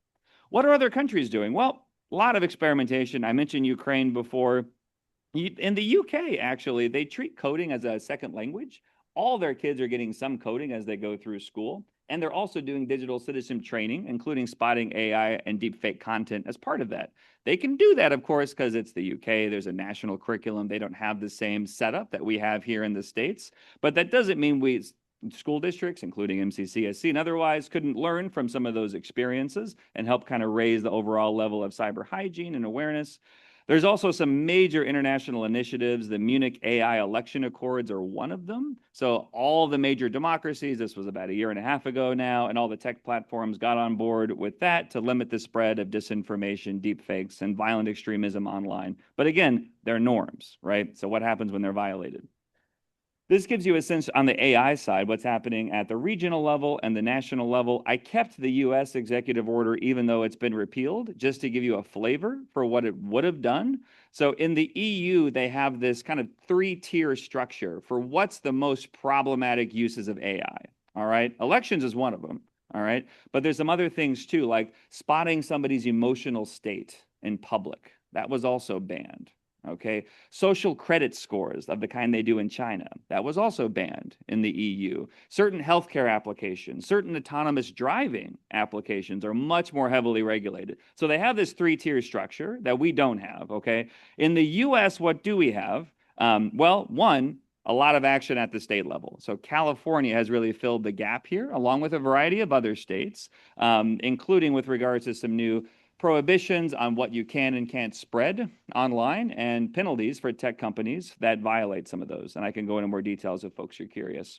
What are other countries doing? Well, a lot of experimentation. I mentioned Ukraine before. In the UK, actually, they treat coding as a second language. All their kids are getting some coding as they go through school. And they're also doing digital citizen training, including spotting AI and deepfake content as part of that. They can do that, of course, because it's the UK. There's a national curriculum. They don't have the same setup that we have here in the States. But that doesn't mean school districts, including MCCSC and otherwise, couldn't learn from some of those experiences and help kind of raise the overall level of cyber hygiene and awareness. There's also some major international initiatives. The Munich AI election accords are one of them. So all the major democracies, this was about a year and a half ago now, and all the tech platforms got on board with that to limit the spread of disinformation, deepfakes, and violent extremism online. But again, they're norms, right? So what happens when they're violated? This gives you a sense on the AI side, what's happening at the regional level and the national level. I kept the US executive order, even though it's been repealed, just to give you a flavor for what it would have done. So in the EU, they have this kind of 3-tier structure for what's the most problematic uses of AI. All right. Elections is one of them. All right. But there's some other things too, like spotting somebody's emotional state in public. That was also banned. Okay, social credit scores of the kind they do in China, that was also banned in the EU. Certain healthcare applications, certain autonomous driving applications are much more heavily regulated. So they have this 3-tier structure that we don't have, okay? In the US, what do we have? Well, one, a lot of action at the state level. So California has really filled the gap here, along with a variety of other states, including with regards to some new prohibitions on what you can and can't spread online and penalties for tech companies that violate some of those. And I can go into more details if folks are curious.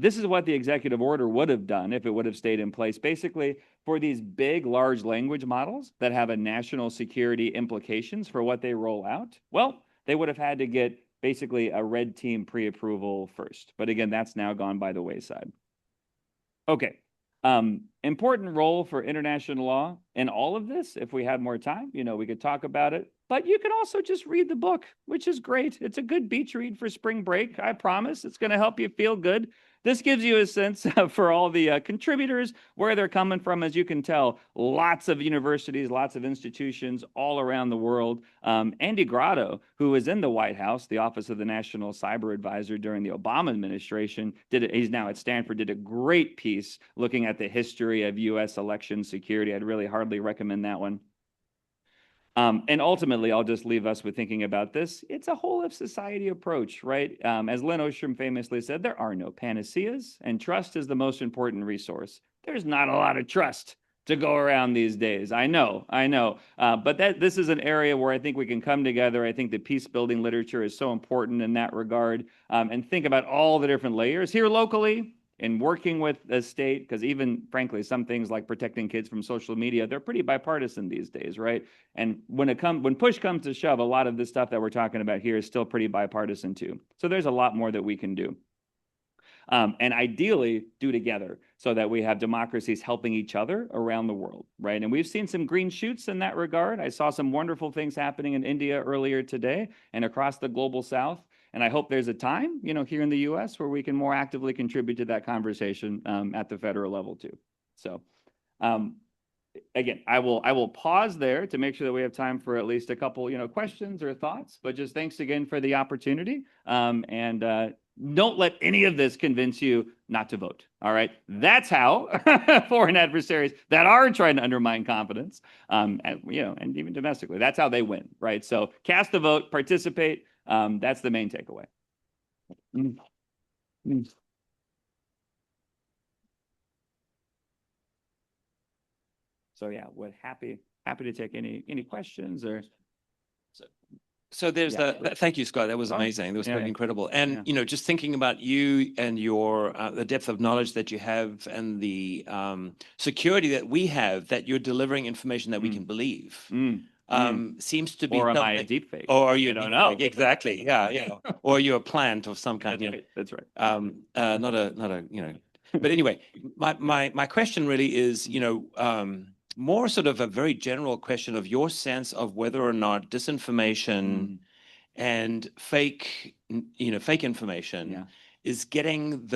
This is what the executive order would have done if it would have stayed in place. Basically, for these big, large language models that have a national security implications for what they roll out, well, they would have had to get basically a red team pre-approval first. But again, that's now gone by the wayside. Okay. Important role for international law in all of this. If we had more time, we could talk about it. But you can also just read the book, which is great. It's a good beach read for spring break. I promise it's going to help you feel good. This gives you a sense for all the contributors, where they're coming from. As you can tell, lots of universities, lots of institutions all around the world. Andy Grotto, who was in the White House, the Office of the National Cyber Advisor during the Obama administration, he's now at Stanford, did a great piece looking at the history of U.S. election security. I'd really hardly recommend that one. And ultimately, I'll just leave us with thinking about this. It's a whole of society approach, right? As Lynn Ostrom famously said, there are no panaceas, and trust is the most important resource. There's not a lot of trust to go around these days. I know. But this is an area where I think we can come together. I think the peace building literature is so important in that regard, and think about all the different layers here locally, in working with the state, because even, frankly, some things like protecting kids from social media, they're pretty bipartisan these days, right? And when push comes to shove, a lot of the stuff that we're talking about here is still pretty bipartisan too. So there's a lot more that we can do. And ideally do together so that we have democracies helping each other around the world, right? And we've seen some green shoots in that regard. I saw some wonderful things happening in India earlier today and across the global South. And I hope there's a time, here in the US where we can more actively contribute to that conversation at the federal level too. So again, I will pause there to make sure that we have time for at least a couple, questions or thoughts, but just thanks again for the opportunity. And don't let any of this convince you not to vote. All right. That's how foreign adversaries that are trying to undermine confidence, and even domestically, that's how they win. Right. So cast a vote, participate. That's the main takeaway. So yeah, we're happy to take any questions or. So there's thank you, Scott. That was amazing. That was really incredible. And, just thinking about you and your, the depth of knowledge that you have and the security that we have, that you're delivering information that we can believe. Seems to be. Or am I a deep fake? Or you don't know. Exactly. Yeah. Or you're a plant of some kind. That's right. Not a. But anyway, my question really is, more sort of a very general question of your sense of whether or not disinformation and fake information is getting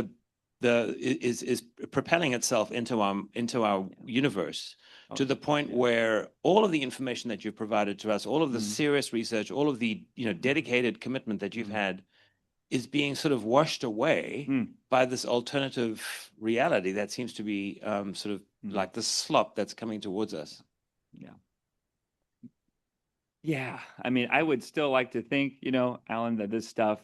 is propelling itself into our universe. To the point where all of the information that you've provided to us, all of the serious research, all of the dedicated commitment that you've had, is being sort of washed away by this alternative reality that seems to be sort of like the slop that's coming towards us. Yeah. Yeah, I mean, I would still like to think, you know, Alan, that this stuff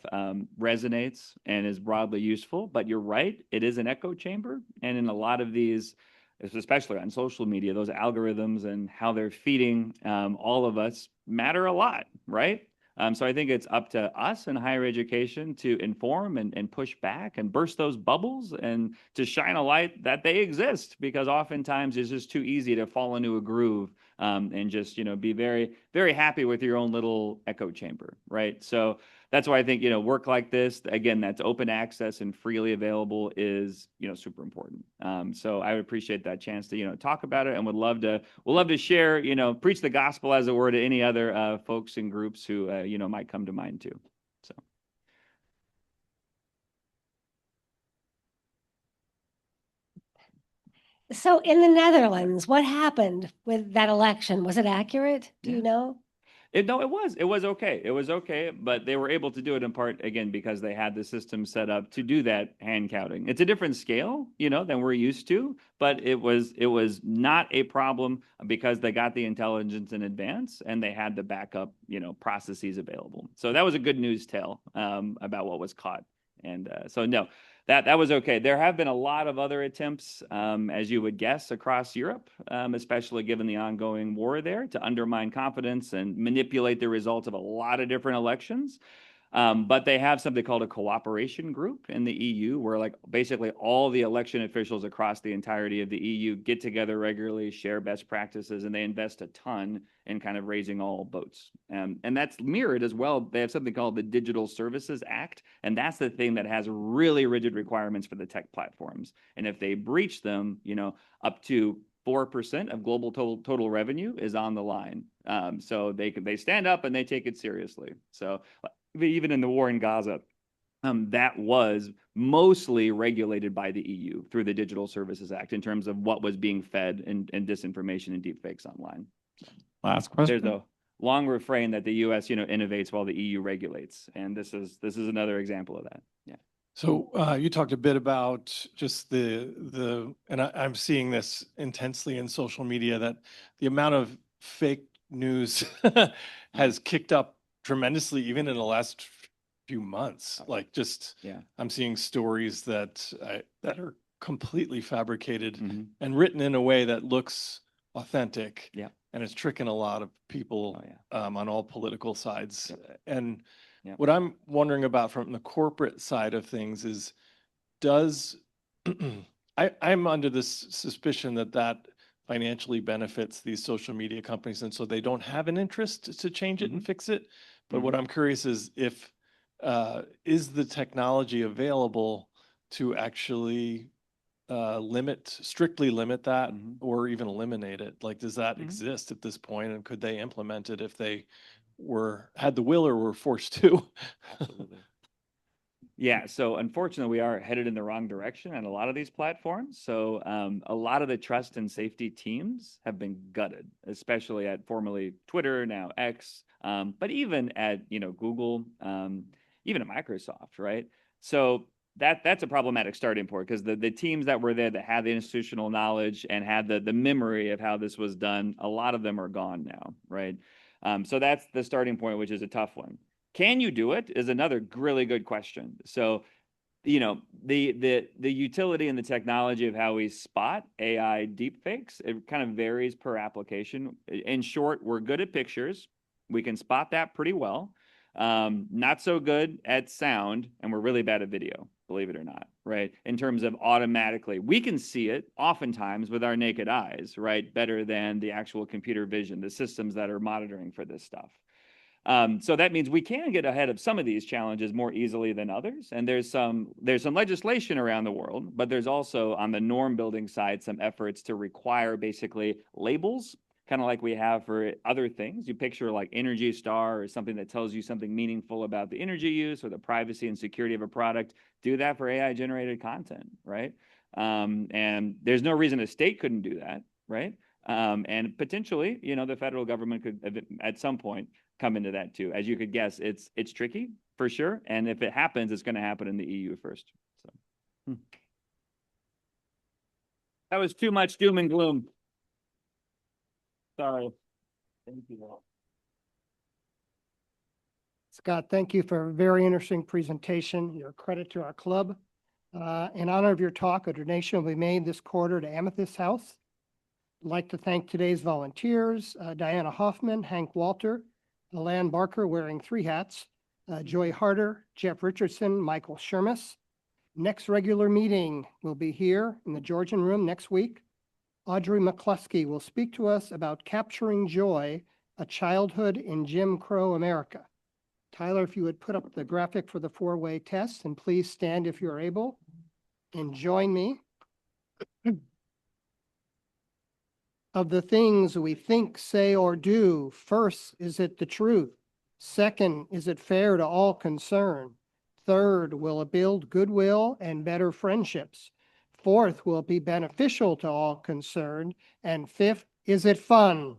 resonates and is broadly useful, but you're right, it is an echo chamber. And in a lot of these, especially on social media, those algorithms and how they're feeding all of us matter a lot, right? So I think it's up to us in higher education to inform and push back and burst those bubbles and to shine a light that they exist, because oftentimes it's just too easy to fall into a groove and just, you know, be very, very happy with your own little echo chamber, right? So that's why I think, you know, work like this, again, that's open access and freely available is, you know, super important. So I would appreciate that chance to, you know, talk about it, and would love to share, you know, preach the gospel, as it were, to any other folks and groups who, you know, might come to mind too. So. So in the Netherlands, what happened with that election? Was it accurate? Do you know? No, it was okay. It was okay, but they were able to do it in part, again, because they had the system set up to do that hand counting. It's a different scale, you know, than we're used to, but it was not a problem because they got the intelligence in advance and they had the backup, you know, processes available. So that was a good news tale about what was caught. And so no, that was okay. There have been a lot of other attempts, as you would guess, across Europe, especially given the ongoing war there, to undermine confidence and manipulate the results of a lot of different elections. But they have something called a cooperation group in the EU, where like basically all the election officials across the entirety of the EU get together regularly, share best practices, and they invest a ton in kind of raising all boats. And that's mirrored as well. They have something called the Digital Services Act, and that's the thing that has really rigid requirements for the tech platforms. And if they breach them, you know, up to 4% of global total revenue is on the line. So they stand up and they take it seriously. So even in the war in Gaza, that was mostly regulated by the EU through the Digital Services Act in terms of what was being fed and disinformation and deepfakes online. So Last question. there's a long refrain that the US, you know, innovates while the EU regulates, and this is another example of that. Yeah. So you talked a bit about just and I'm seeing this intensely in social media, that the amount of fake news has kicked up tremendously, even in the last few months. Like just, I'm seeing stories that are completely fabricated and written in a way that looks authentic. Yeah. And it's tricking a lot of people on all political sides. And Yep. what I'm wondering about from the corporate side of things is, I'm under this suspicion that financially benefits these social media companies, and so they don't have an interest to change it and fix it. But what I'm curious is if is the technology available to actually strictly limit that or even eliminate it? Like, does that exist at this point, and could they implement it if they had the will or were forced to? Absolutely. Yeah, so unfortunately, we are headed in the wrong direction on a lot of these platforms. So a lot of the trust and safety teams have been gutted, especially at formerly Twitter, now X, but even at, you know, Google, even at Microsoft, right? So that's a problematic starting point, because the teams that were there that had the institutional knowledge and had the memory of how this was done, a lot of them are gone now, right? So that's the starting point, which is a tough one. Can you do it is another really good question. So, you know, the utility and the technology of how we spot AI deepfakes, it kind of varies per application. In short, we're good at pictures. We can spot that pretty well. Not so good at sound, and we're really bad at video, believe it or not, right? In terms of automatically, we can see it oftentimes with our naked eyes, right? Better than the actual computer vision, the systems that are monitoring for this stuff. So that means we can get ahead of some of these challenges more easily than others. And there's some legislation around the world, but there's also on the norm building side some efforts to require basically labels, kind of like we have for other things. You picture like Energy Star or something that tells you something meaningful about the energy use or the privacy and security of a product. Do that for AI generated content, right? And there's no reason a state couldn't do that, right? And potentially, you know, the federal government could at some point come into that too. As you could guess, it's tricky for sure. And if it happens, it's going to happen in the EU first. So that was too much doom and gloom. Sorry. Thank you all. Scott, thank you for a very interesting presentation. You're a credit to our club. In honor of your talk, a donation will be made this quarter to Amethyst House. I'd like to thank today's volunteers, Diana Hoffman, Hank Walter, Alan Barker wearing 3 hats, Joy Harder, Jeff Richardson, Michael Shermis. Next regular meeting will be here in the Georgian Room next week. Audrey McCluskey will speak to us about capturing joy, a childhood in Jim Crow America. Tyler, if you would put up the graphic for the 4-way test, and please stand if you're able and join me. Of the things we think, say, or do, first, is it the truth? Second, is it fair to all concerned? Third, will it build goodwill and better friendships? Fourth, will it be beneficial to all concerned? And fifth, is it fun?